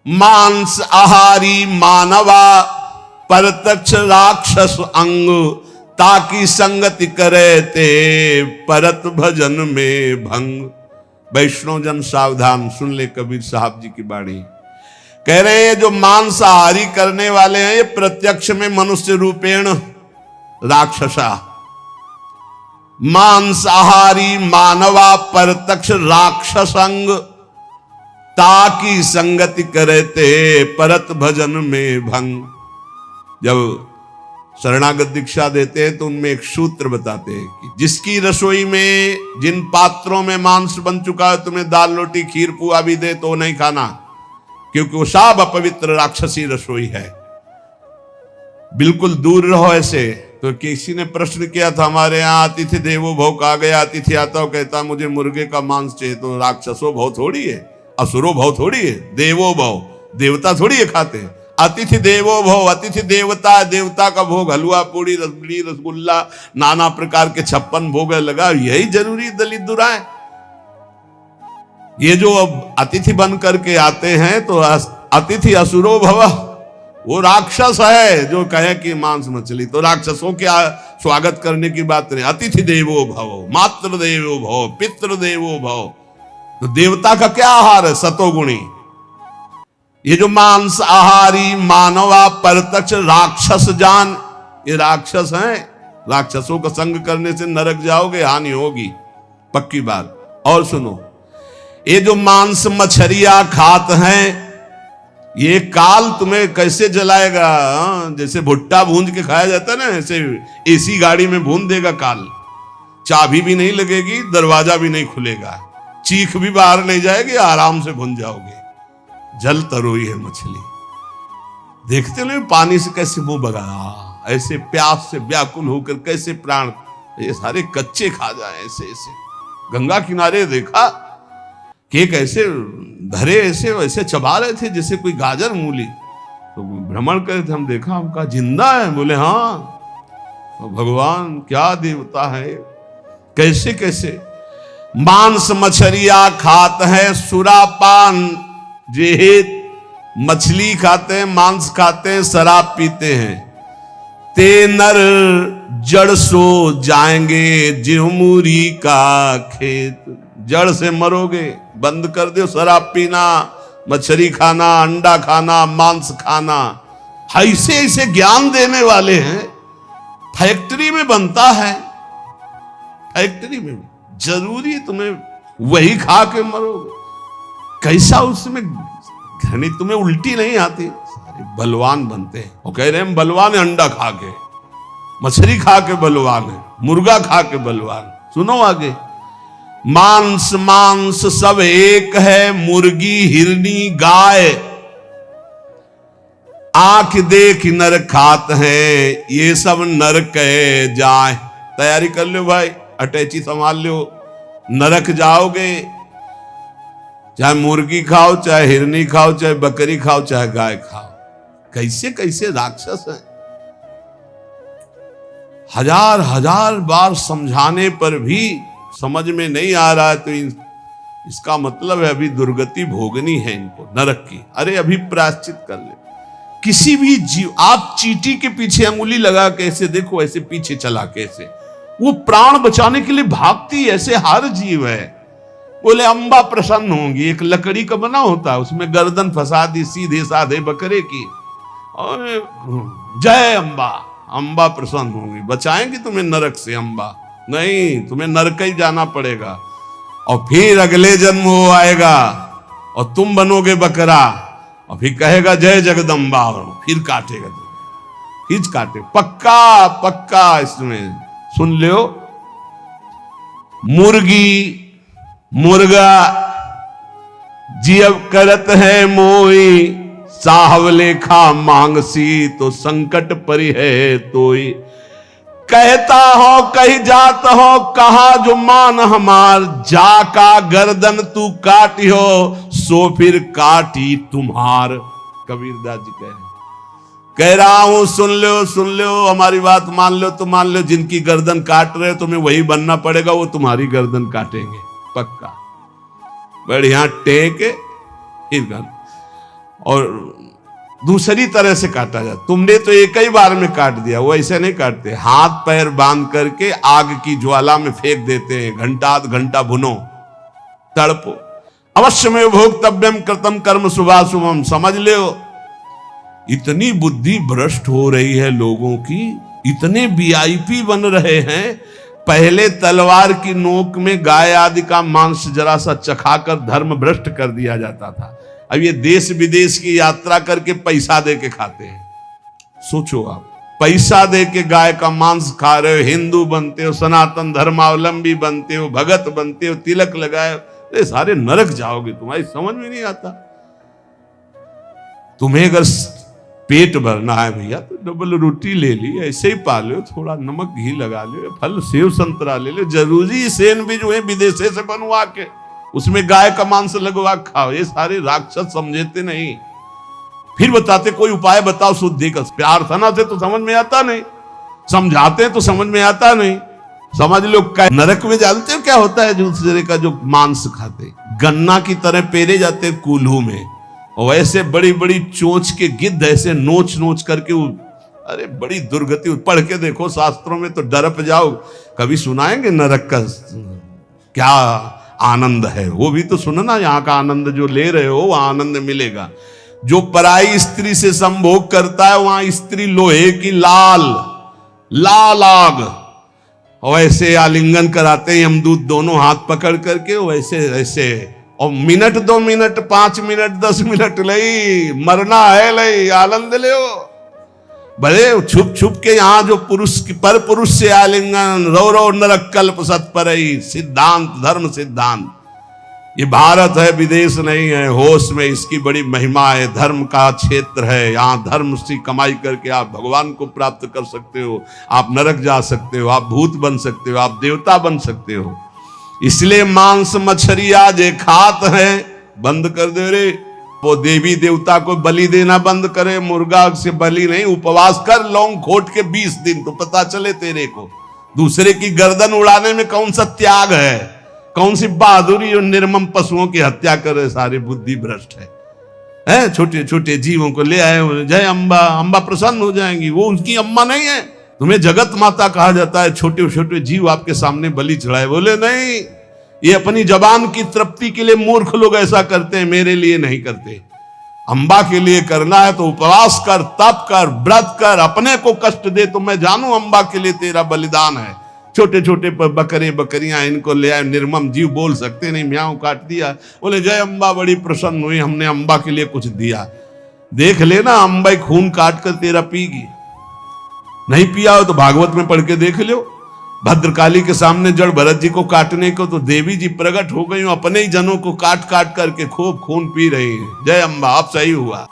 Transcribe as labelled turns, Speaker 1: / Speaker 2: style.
Speaker 1: मांस आहारी मानवा परतक्ष राक्षस अंग, ताकि संगति करे ते परत भजन में भंग। वैष्णव जन सावधान सुन ले कबीर साहब जी की बाणी। कह रहे हैं जो मांसाहारी करने वाले हैं ये प्रत्यक्ष में मनुष्य रूपेण राक्षसा। मांसाहारी मानवा परतक्ष राक्षसंग, ताकि संगति करे ते परत भजन में भंग। जब शरणागत दीक्षा देते हैं तो उनमें एक सूत्र बताते हैं कि जिसकी रसोई में जिन पात्रों में मांस बन चुका है तुम्हें दाल रोटी खीर पुआ भी दे तो नहीं खाना, क्योंकि वो सब अपवित्र राक्षसी रसोई है। बिल्कुल दूर रहो ऐसे। तो किसी ने प्रश्न किया था हमारे यहाँ अतिथि देवो भव कहा गया, अतिथि आता हो कहता मुझे मुर्गे का मांस चाहिए, तो राक्षसो भव थोड़ी है, असुरो भव थोड़ी है, देवो भव देवता थोड़ी है खाते। अतिथि देवो भव, अतिथि देवता, देवता का भोग हलवा पूड़ी रसगुल्ली रसगुल्ला नाना प्रकार के 56 भोग लगा, यही जरूरी दलित दुराए। ये जो अब अतिथि बन करके आते हैं तो अतिथि असुरो भव, वो राक्षस है जो कहे कि मांस मछली, तो राक्षसों के स्वागत करने की बात नहीं। अतिथि देवो भव, मातृ देवो भव, पितृ देवो भव, तो देवता का क्या आहार है? सतोगुणी। ये जो मांस आहारी मानवा परतक्ष राक्षस जान, ये राक्षस हैं। राक्षसों का संग करने से नरक जाओगे, हानि होगी, पक्की बात। और सुनो, ये जो मांस मछरिया खात हैं, ये काल तुम्हें कैसे जलाएगा? जैसे भुट्टा भूंज के खाया जाता है ना, ऐसे एसी गाड़ी में भून देगा काल। चाबी भी नहीं लगेगी, दरवाजा भी नहीं खुलेगा, चीख भी बाहर नहीं जाएगी, आराम से भून जाओगे। जल तरोई है मछली, देखते नहीं पानी से कैसे मुंह बगा, ऐसे प्यास से व्याकुल होकर कैसे प्राण, ये सारे कच्चे खा जाए ऐसे ऐसे। गंगा किनारे देखा कि कैसे धरे ऐसे वैसे चबा रहे थे जैसे कोई गाजर मूली। तो भ्रमण करे थे, हम देखा, हम कहा जिंदा है? बोले हाँ। तो भगवान क्या देवता है, कैसे कैसे। मांस मछरिया खात है सुरापान जेहित, मछली खाते हैं, मांस खाते हैं, शराब पीते हैं। ते नर जड़ सो जाएंगे जिहमुरी का खेत, जड़ से मरोगे। बंद कर दो शराब पीना, मछली खाना, अंडा खाना, मांस खाना। ऐसे ऐसे ज्ञान देने वाले हैं। फैक्ट्री में बनता है, फैक्ट्री में जरूरी तुम्हें वही खा के मरोगे। कैसा उसमें घनी, तुम्हें उल्टी नहीं आती? सारे बलवान बनते हैं। वो कह रहे हैं हम बलवान है, अंडा खा के, मछली खा के बलवान है, मुर्गा खा के बलवान। सुनो आगे, मांस मांस सब एक है, मुर्गी हिरनी गाय, आंख देख नर खात है, ये सब नर कहे जाए। तैयारी कर लो भाई, अटैची संभाल लो, नरक जाओगे। चाहे मुर्गी खाओ, चाहे हिरनी खाओ, चाहे बकरी खाओ, चाहे गाय खाओ। कैसे कैसे राक्षस हैं। हजार हजार बार समझाने पर भी समझ में नहीं आ रहा है, तो इसका मतलब है अभी दुर्गति भोगनी है इनको नरक की। अरे अभी प्रायश्चित कर ले। किसी भी जीव, आप चींटी के पीछे अंगुली लगा के ऐसे देखो, ऐसे पीछे चला के ऐसे, वो प्राण बचाने के लिए भागती, ऐसे हर जीव है। बोले अम्बा प्रसन्न होंगी, एक लकड़ी का बना होता है, उसमें गर्दन फंसा दी सीधे साधे बकरे की, और जय अम्बा, अम्बा प्रसन्न होंगी, बचाएंगी तुम्हें नरक से अम्बा। नहीं, तुम्हें नरक ही जाना पड़ेगा, और फिर अगले जन्म वो आएगा और तुम बनोगे बकरा, और फिर कहेगा जय जगदम्बा, और फिर काटेगा तुम्हें, खींच काटे। पक्का पक्का इसमें सुन लो। मुर्गी मुर्गा जियब करत है मोई, साहब लेखा मांगसी तो संकट परि है तोई। कहता हो कही जात हो, कहा जो मान हमार, जाका गर्दन तू काटी हो, सो फिर काटी तुम्हार। कबीरदास जी कह रहा हूं, सुन लो, हमारी बात मान लो तो मान लो, जिनकी गर्दन काट रहे हो तुम्हें वही बनना पड़ेगा, वो तुम्हारी गर्दन काटेंगे, पक्का। बढ़िया टेक फिर और दूसरी तरह से काटा जाता। तुमने तो एक ही बार में काट दिया, वो ऐसे नहीं काटते, हाथ पैर बांध करके आग की ज्वाला में फेंक देते हैं, घंटा आध घंटा भुनो, तड़पो। अवश्य में भोक्तव्यम कृतम कर्म शुभाशुभम। समझ लो, इतनी बुद्धि भ्रष्ट हो रही है लोगों की, इतने वीआईपी बन रहे हैं। पहले तलवार की नोक में गाय आदि का मांस जरा सा चखाकर धर्म भ्रष्ट कर दिया जाता था। अब ये देश विदेश की यात्रा करके पैसा दे के खाते हैं। सोचो आप, पैसा दे के गाय का मांस खा रहे हो, हिंदू बनते हो, सनातन धर्मावलंबी बनते हो, भगत बनते हो, तिलक लगाए, ये सारे नरक जाओगे। तुम्हारी समझ में नहीं आता। तुम्हें अगर पेट भरना है भैया तो डबल रोटी ले ली, ऐसे ही पा लो, थोड़ा नमक घी लगा लो, फल सेव संतरा ले लो, जरूरी सैंडविच हुए विदेशे से बनवा के उसमें गाय का मांस लगवा खाओ। ये सारे राक्षस समझते नहीं। फिर बताते कोई उपाय बताओ शुद्धि का। प्रार्थना से तो समझ में आता नहीं, समझाते तो समझ में आता नहीं। समझ लो नरक में जानते हो क्या होता है दूसरे का जो मांस खाते, गन्ना की तरह पेरे जाते कूल्हू में, और ऐसे बड़ी बड़ी चोंच के गिद्ध ऐसे नोच नोच करके अरे बड़ी दुर्गति। पढ़ के देखो शास्त्रों में तो डरप जाओ। कभी सुनाएंगे नरक का क्या आनंद है, वो भी तो सुनना। यहाँ का आनंद जो ले रहे हो वहां आनंद मिलेगा। जो पराई स्त्री से संभोग करता है वहां स्त्री लोहे की लाल आग, और ऐसे आलिंगन कराते हैं यमदूत दोनों हाथ पकड़ करके, वैसे ऐसे, और मिनट 2 मिनट 5 मिनट 10 मिनट लई मरना है, लई आनंद ले। बड़े छुप छुप के यहाँ जो पुरुष पर पुरुष से आलिंगन, रो नरक कल्प सत्परई, सिद्धांत धर्म सिद्धांत। ये भारत है, विदेश नहीं है। होश में इसकी बड़ी महिमा है। धर्म का क्षेत्र है, यहाँ धर्म से कमाई करके आप भगवान को प्राप्त कर सकते हो, आप नरक जा सकते हो, आप भूत बन सकते हो, आप देवता बन सकते हो। इसलिए मांस मछलियां जे खात है बंद कर दे रे। वो देवी देवता को बलि देना बंद करे, मुर्गा से बलि नहीं। उपवास कर लौंग खोट के 20 दिन, तो पता चले तेरे को दूसरे की गर्दन उड़ाने में कौन सा त्याग है, कौन सी बहादुरी। और निर्मम पशुओं की हत्या करे, सारे बुद्धि भ्रष्ट है। छोटे छोटे जीवों को ले आए, जय अम्बा, अम्बा प्रसन्न हो जाएंगी। वो उनकी अम्मा नहीं है, तुम्हें जगत माता कहा जाता है। छोटे छोटे जीव आपके सामने बलि चढ़ाए, बोले नहीं, ये अपनी जबान की तृप्ति के लिए मूर्ख लोग ऐसा करते हैं, मेरे लिए नहीं करते। अम्बा के लिए करना है तो उपवास कर, तप कर, व्रत कर, अपने को कष्ट दे तो मैं जानू अम्बा के लिए तेरा बलिदान है। छोटे छोटे बकरे बकरियां इनको ले आए, निर्मम जीव बोल सकते नहीं, म्याऊं काट दिया, बोले जय अम्बा बड़ी प्रसन्न हुई, हमने अम्बा के लिए कुछ दिया। देख लेना अम्बा खून काट कर तेरा पीगी। नहीं पिया हो तो भागवत में पढ़ के देख लो। भद्रकाली के सामने जड़ भरत जी को काटने को तो देवी जी प्रकट हो गई, अपने ही जनों को काट काट करके खूब खून पी रही है। जय अम्बा, अब सही हुआ।